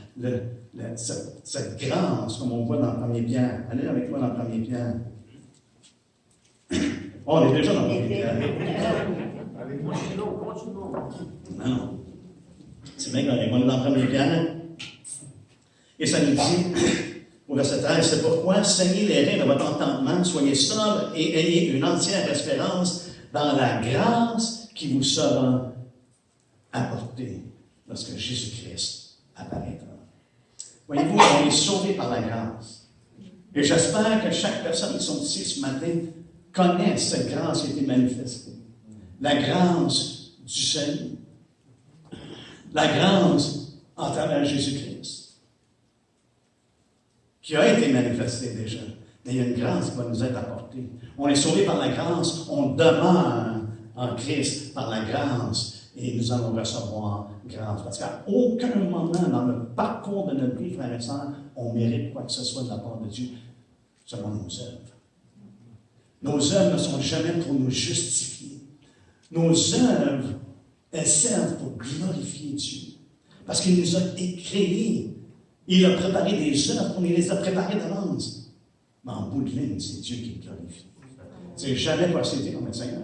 cette grâce, comme on voit dans le premier Pierre. Allez avec moi dans le premier Pierre. Oh, on est déjà dans le premier Pierre. Allez, continuons. Non. C'est bien qu'on est dans le premier Pierre. Et ça nous dit, Au verset 13, c'est pourquoi saignez les reins de votre entendement, soyez sobres et ayez une entière espérance dans la grâce qui vous sera apportée lorsque Jésus-Christ apparaîtra. Voyez-vous, on est sauvés par la grâce. Et j'espère que chaque personne qui sont ici ce matin connaît cette grâce qui a été manifestée. La grâce du salut. La grâce en travers Jésus-Christ, qui a été manifestée déjà. Mais il y a une grâce qui va nous être apportée. On est sauvé par la grâce, on demeure en Christ par la grâce, et nous allons recevoir grâce. Parce qu'à aucun moment dans le parcours de notre vie, frères et sœurs, on mérite quoi que ce soit de la part de Dieu selon nos œuvres. Nos œuvres ne sont jamais pour nous justifier. Nos œuvres, elles servent pour glorifier Dieu. Parce qu'il nous a créés. Il a préparé des œuvres, on les a préparées d'avance. Mais en bout de ligne, c'est Dieu qui glorifie. C'est jamais passé comme un Seigneur.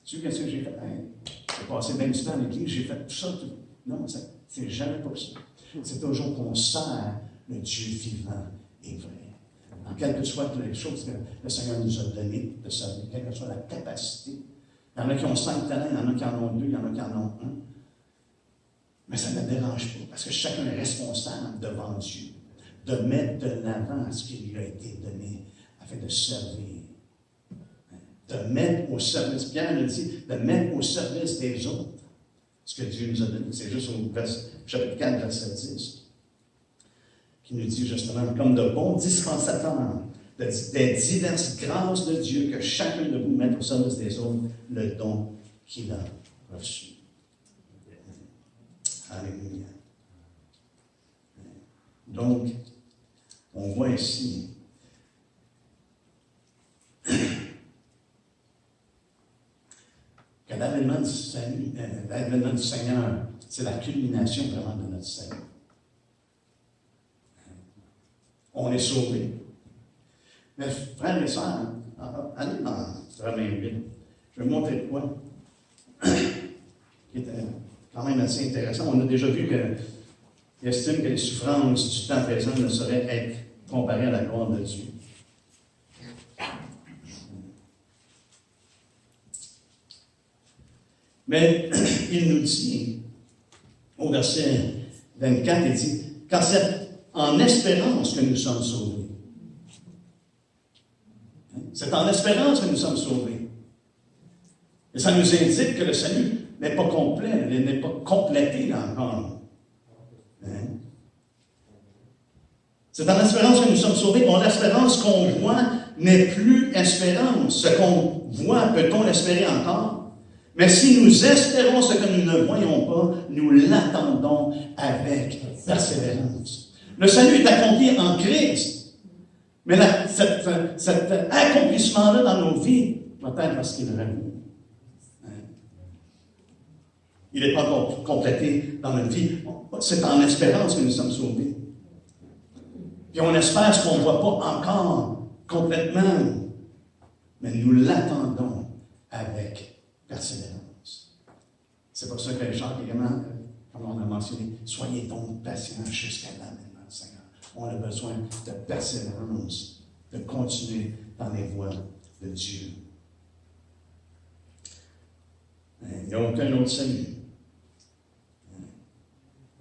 Tu sais, qu'est-ce que j'ai fait? Hey, j'ai passé bien du temps à l'église, j'ai fait tout ça. Tout. Non, c'est jamais pas ça. C'est toujours qu'on sert le Dieu vivant et vrai. En quelles que soient les choses que le Seigneur nous a données de servir, quelle que soit la capacité. Il y en a qui ont 5 talents, il y en a qui en ont 2, il y en a qui en ont 1. Mais ça ne me dérange pas, parce que chacun est responsable devant Dieu, de mettre de l'avant ce qui lui a été donné, afin de servir. De mettre au service, Pierre le dit, de mettre au service des autres ce que Dieu nous a donné. C'est juste au chapitre 4, verset 10, qui nous dit justement, comme de bons dispensateurs des diverses grâces de Dieu, que chacun de vous mette au service des autres le don qu'il a reçu. Alléluia. Donc, on voit ici que l'avènement du Seigneur, c'est la culmination vraiment de notre salut. On est sauvés. Mais frères et sœurs, allez dans Romains 8. Je vais vous montrer de quoi qui est quand même assez intéressant. On a déjà vu qu'il estime que les souffrances du temps présent ne sauraient être comparées à la gloire de Dieu. Mais il nous dit, au verset 24, il dit, car c'est en espérance que nous sommes sauvés. C'est en espérance que nous sommes sauvés. Et ça nous indique que le salut n'est pas complet, il n'est pas complété encore. Hein? C'est en espérance que nous sommes sauvés. Bon, l'espérance qu'on voit n'est plus espérance. Ce qu'on voit, peut-on l'espérer encore? Mais si nous espérons ce que nous ne voyons pas, nous l'attendons avec persévérance. Le salut est accompli en Christ. Mais cet accomplissement-là dans nos vies doit être parce qu'il est revenu. Il n'est pas complété dans notre vie. C'est en espérance que nous sommes sauvés. Puis on espère ce qu'on ne voit pas encore complètement. Mais nous l'attendons avec persévérance. C'est pour ça que Jacques également, comme on a mentionné, soyez donc patients jusqu'à l'avènement du Seigneur. On a besoin de persévérance, de continuer dans les voies de Dieu. Il n'y a aucun autre salut.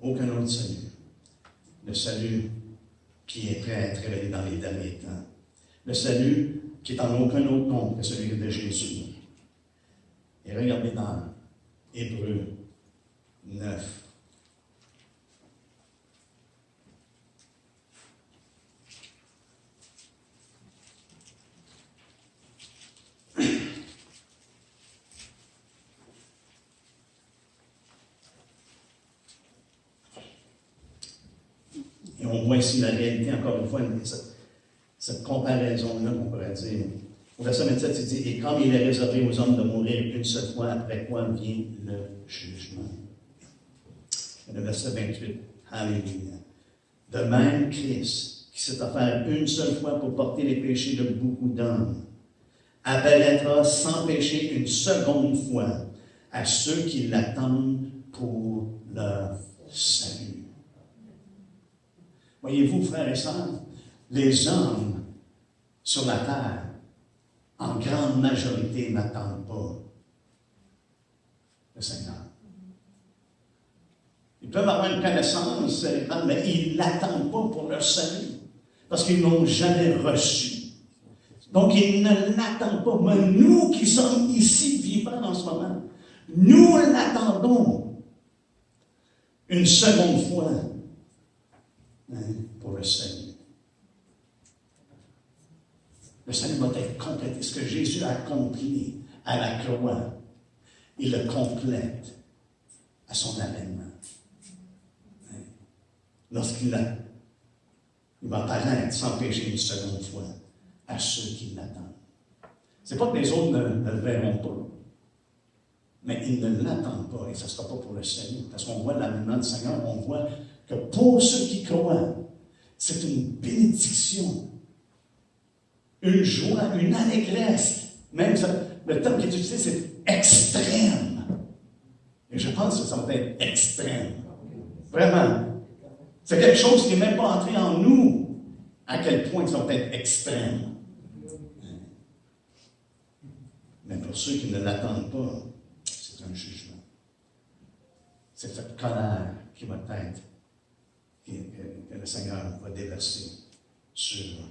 Aucun autre salut. Le salut qui est prêt à être révélé dans les derniers temps. Le salut qui est en aucun autre nom que celui de Jésus. Et regardez dans Hébreux 9. Et on voit ici la réalité, encore une fois, cette comparaison-là, on pourrait dire. Au verset 27, il dit, « Et comme il est réservé aux hommes de mourir une seule fois, après quoi vient le jugement. » Et le verset 28, « Alléluia. De même, Christ, qui s'est offert une seule fois pour porter les péchés de beaucoup d'hommes, apparaîtra sans péché une seconde fois à ceux qui l'attendent pour leur salut. » Voyez-vous, frères et sœurs, les hommes sur la terre, en grande majorité, n'attendent pas le Seigneur. Ils peuvent avoir une connaissance, mais ils ne l'attendent pas pour leur salut, parce qu'ils ne l'ont jamais reçu. Donc, ils ne l'attendent pas. Mais nous qui sommes ici vivants en ce moment, nous l'attendons une seconde fois pour le salut. Le salut va être complété. Ce que Jésus a accompli à la croix, il le complète à son avènement. Lorsqu'il va apparaître sans péché une seconde fois à ceux qui l'attendent. Ce n'est pas que les autres ne le verront pas, mais ils ne l'attendent pas et ce ne sera pas pour le salut. Parce qu'on voit l'avènement du Seigneur, on voit que pour ceux qui croient, c'est une bénédiction, une joie, une allégresse. Même ça, le terme qui est utilisé, c'est extrême. Et je pense que ça va être extrême. Vraiment. C'est quelque chose qui n'est même pas entré en nous, à quel point ça va être extrême. Mais pour ceux qui ne l'attendent pas, c'est un jugement. C'est cette colère qui va être, que le Seigneur va déverser sur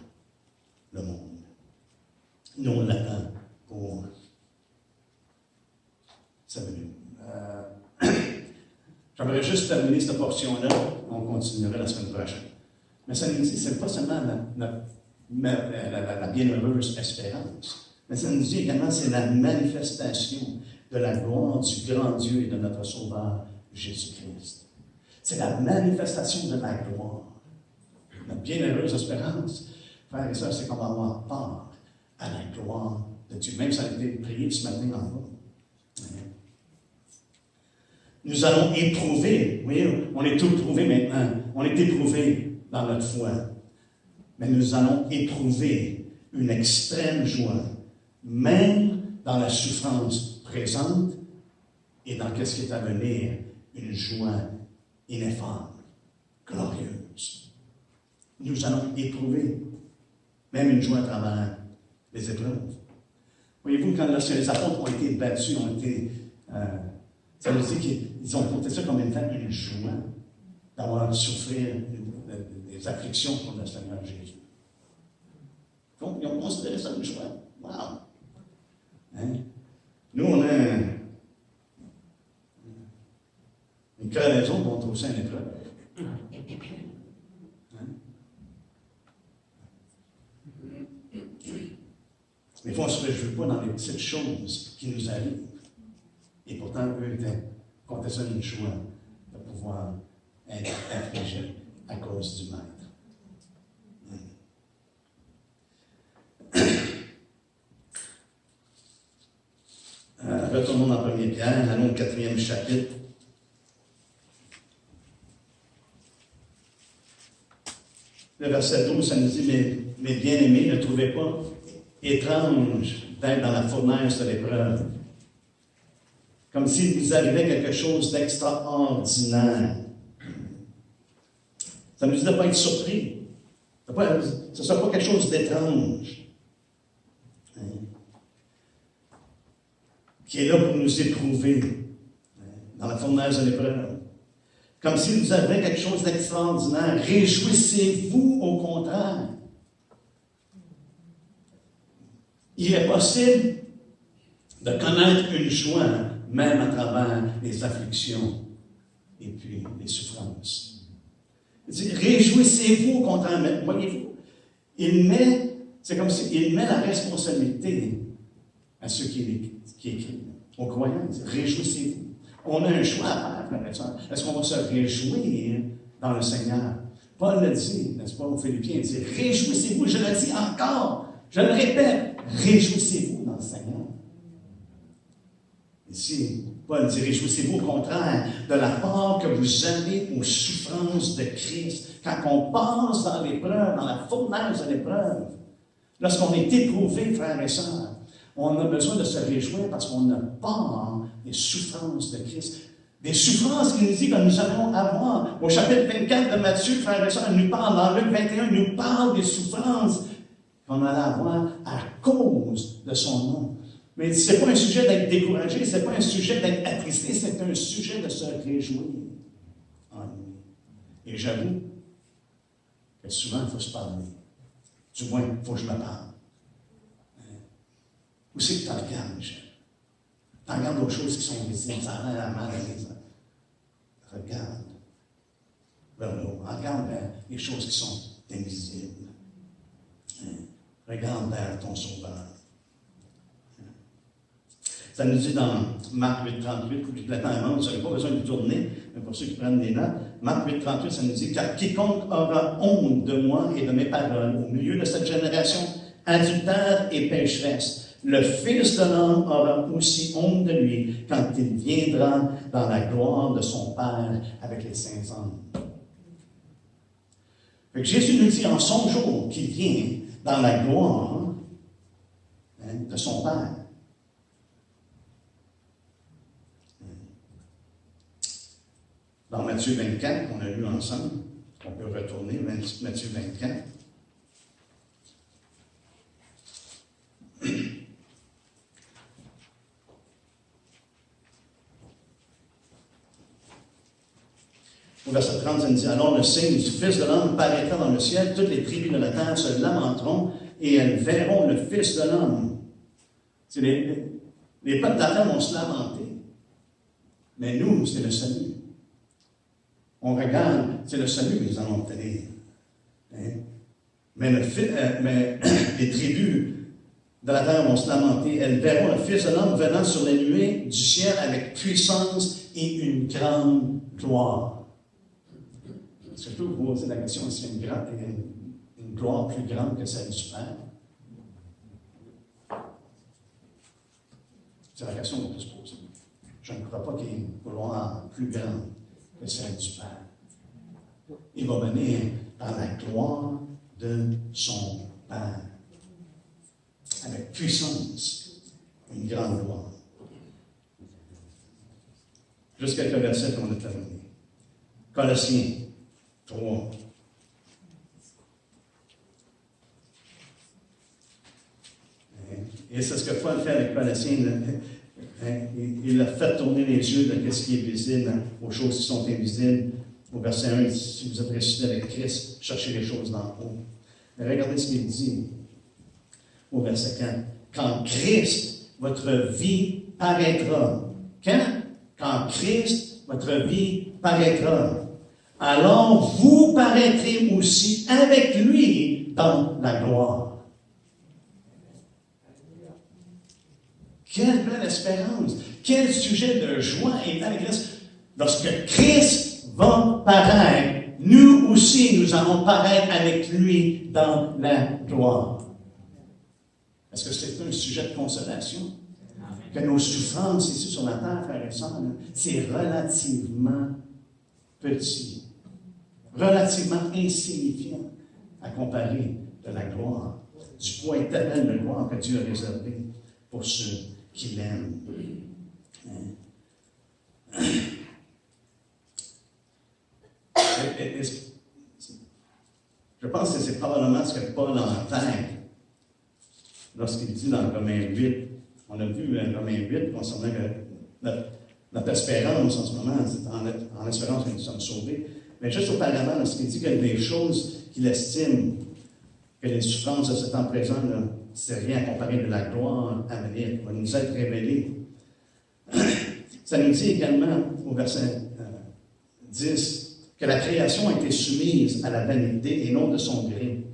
le monde. Nous, on l'attend pour sa venue. J'aimerais juste terminer cette portion-là. On continuera la semaine prochaine. Mais ça nous dit, ce n'est pas seulement la bienheureuse espérance, mais ça nous dit également, c'est la manifestation de la gloire du grand Dieu et de notre Sauveur Jésus-Christ. C'est la manifestation de la gloire. Notre bienheureuse espérance, frères et sœurs, c'est qu'on va avoir part à la gloire de Dieu. Même ça a été prié ce matin en bas. Nous allons éprouver, oui, on est tout éprouvé maintenant, on est éprouvé dans notre foi, mais nous allons éprouver une extrême joie, même dans la souffrance présente et dans ce qui est à venir, une joie ineffable, glorieuse. Nous allons éprouver même une joie à travers les épreuves. Voyez-vous, quand les apôtres ont été battus, ça veut dire qu'ils ont compté ça comme étant une joie d'avoir souffert des afflictions pour le Seigneur Jésus. Donc, ils ont considéré ça une joie. Wow! Hein? Nous, on a une crevaison contre aussi une épreuve. Hein? Des fois, on ne se réjouit pas dans les petites choses qui nous arrivent. Et pourtant, eux comptaient ça une joie de pouvoir être affligés à cause du Maître. Retournons dans 1 Pierre, allons au 4e chapitre. Le verset 12, ça nous dit, mes bien-aimés, ne trouvez pas étrange d'être dans la fournaise de l'épreuve, comme s'il vous arrivait quelque chose d'extraordinaire. Ça nous dit de ne pas être surpris. Ce ne soit pas quelque chose d'étrange. Qui est là pour nous éprouver dans la fournaise de l'épreuve. Comme s'il vous arrivait quelque chose d'extraordinaire. Réjouissez-vous au contraire. Il est possible de connaître une joie même à travers les afflictions et puis les souffrances. Réjouissez-vous au contraire. Mais voyez-vous, c'est comme s'il met la responsabilité à ceux qui écrivent, aux croyants. Réjouissez-vous. On a un choix à faire, frères et sœurs. Est-ce qu'on va se réjouir dans le Seigneur? Paul le dit, n'est-ce pas, aux Philippiens, il dit, réjouissez-vous, je le dis encore, je le répète, réjouissez-vous dans le Seigneur. Ici, Paul dit, réjouissez-vous au contraire de la part que vous avez aux souffrances de Christ. Quand on passe dans l'épreuve, dans la fournaise de l'épreuve, lorsqu'on est éprouvé, frères et sœurs, on a besoin de se réjouir parce qu'on a part des souffrances de Christ. Des souffrances qu'il nous dit que nous allons avoir. Au chapitre 24 de Matthieu, frère et sœur, il nous parle, dans Luc 21, il nous parle des souffrances qu'on allait avoir à cause de son nom. Mais ce n'est pas un sujet d'être découragé, ce n'est pas un sujet d'être attristé, c'est un sujet de se réjouir en lui. Et j'avoue que souvent, il faut se parler. Du moins, il faut que je me parle. Où c'est que tu regardes, Michel? Tu regardes d'autres choses qui sont visibles, ça a l'air mal à l'aise. Regarde vers le haut. Regarde vers les choses qui sont invisibles. Regarde vers ton Sauveur. Ça nous dit dans Marc 8,38, toute la temps vous n'avez pas besoin de tourner, mais pour ceux qui prennent des notes, Marc 8,38, ça nous dit « Car quiconque aura honte de moi et de mes paroles au milieu de cette génération adultère et pécheresse, le Fils de l'homme aura aussi honte de lui quand il viendra dans la gloire de son Père avec les saints anges. » Jésus nous dit en son jour qu'il vient dans la gloire de son Père. Dans Matthieu 24, qu'on a lu ensemble, on peut retourner, Matthieu 24. Au verset 30, ça nous dit, « Alors le signe du Fils de l'homme paraîtra dans le ciel, toutes les tribus de la terre se lamenteront, et elles verront le Fils de l'homme. » Les peuples de la terre vont se lamenter. Mais nous, c'est le salut. On regarde, c'est le salut que nous allons obtenir. Mais les tribus de la terre vont se lamenter. Elles verront le Fils de l'homme venant sur les nuées du ciel avec puissance et une grande gloire. Est-ce que je peux vous poser la question, est-ce qu'il y a une gloire plus grande que celle du Père? C'est la question qu'on peut se poser. Je ne crois pas qu'il y ait une gloire plus grande que celle du Père. Il va venir dans la gloire de son Père. Avec puissance, une grande gloire. Juste quelques versets qu'on a terminés. Colossiens 3. Et c'est ce que Paul fait avec Colossiens. Il a fait tourner les yeux de ce qui est visible aux choses qui sont invisibles. Au verset 1, il dit, si vous êtes ressuscité avec Christ, cherchez les choses d'en haut. Mais regardez ce qu'il dit au verset 4. Quand Christ, votre vie, paraîtra. Quand Christ, votre vie, paraîtra. Alors vous paraîtrez aussi avec lui dans la gloire. Quelle belle espérance! Quel sujet de joie est à l'Église! Lorsque Christ va paraître, nous aussi, nous allons paraître avec lui dans la gloire. Est-ce que c'est un sujet de consolation? Que nos souffrances ici sur la terre, frères et sœurs, c'est relativement petit, relativement insignifiant à comparer de la gloire, du poids éternel de gloire que Dieu a réservé pour ceux qui l'aiment. Je pense que c'est probablement ce que Paul entend lorsqu'il dit dans Romains 8, on a vu Romains 8 concernant notre espérance en ce moment, c'est en espérance que nous sommes sauvés, mais juste auparavant, lorsqu'il dit qu'il y a des choses qu'il estime que les souffrances de ce temps présent, c'est rien à comparer de la gloire à venir, qui va nous être révélée. Ça nous dit également au verset 10 que la création a été soumise à la vanité et non de son gré,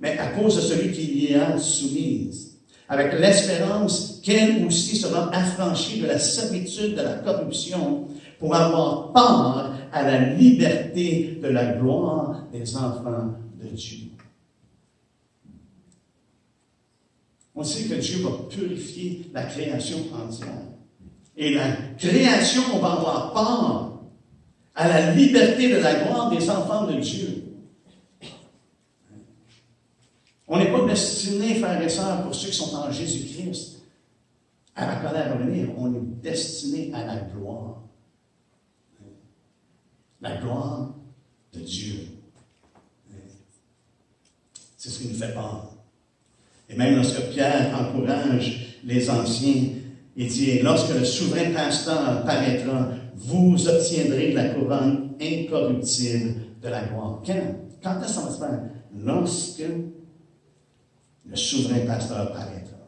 mais à cause de celui qui l'y a soumise, avec l'espérance qu'elle aussi sera affranchie de la servitude de la corruption pour avoir part à la liberté de la gloire des enfants de Dieu. On sait que Dieu va purifier la création entière. Et la création va avoir part à la liberté de la gloire des enfants de Dieu. On n'est pas destiné, frères et sœurs, pour ceux qui sont en Jésus-Christ, à la colère à venir. On est destiné à la gloire. la gloire de Dieu. C'est ce qui nous fait peur. Et même lorsque Pierre encourage les anciens, il dit, lorsque le souverain pasteur paraîtra, vous obtiendrez la couronne incorruptible de la gloire. Quand est-ce que ça va se faire? Lorsque le souverain pasteur paraîtra.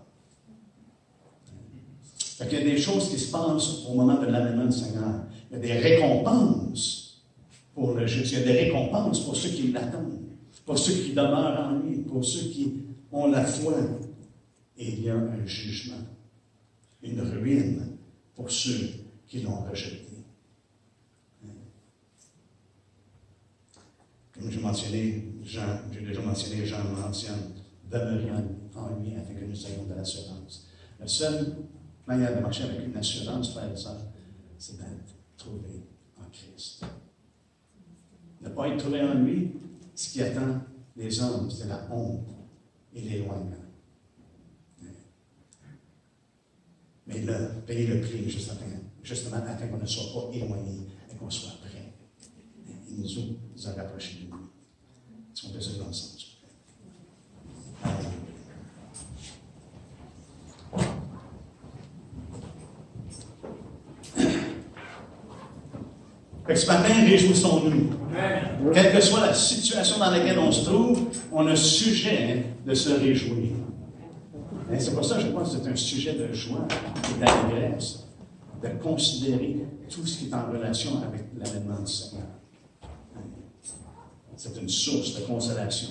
Fait qu'il y a des choses qui se passent au moment de l'avènement du Seigneur. Il y a des récompenses pour le juste. Il y a des récompenses pour ceux qui l'attendent, pour ceux qui demeurent en lui, pour ceux qui ont la foi. Et il y a un jugement, une ruine pour ceux qui l'ont rejeté. Comme j'ai déjà mentionné, Jean mentionne, demeurer en lui afin que nous ayons de l'assurance. La seule manière de marcher avec une assurance, frères et sœurs, c'est d'être trouvé en Christ. Ne pas être trouvé en lui, ce qui attend les hommes, c'est la honte et l'éloignement. Mais là, payer le prix justement afin qu'on ne soit pas éloigné et qu'on soit prêt. Il nous a rapprochés de lui. Est-ce qu'on peut se lever ensemble, s'il vous plaît? Fait que ce matin, réjouissons-nous. Quelle que soit la situation dans laquelle on se trouve, on a sujet de se réjouir. Et c'est pour ça que je pense que c'est un sujet de joie et d'allégresse, de considérer tout ce qui est en relation avec l'avènement du Seigneur. C'est une source de consolation.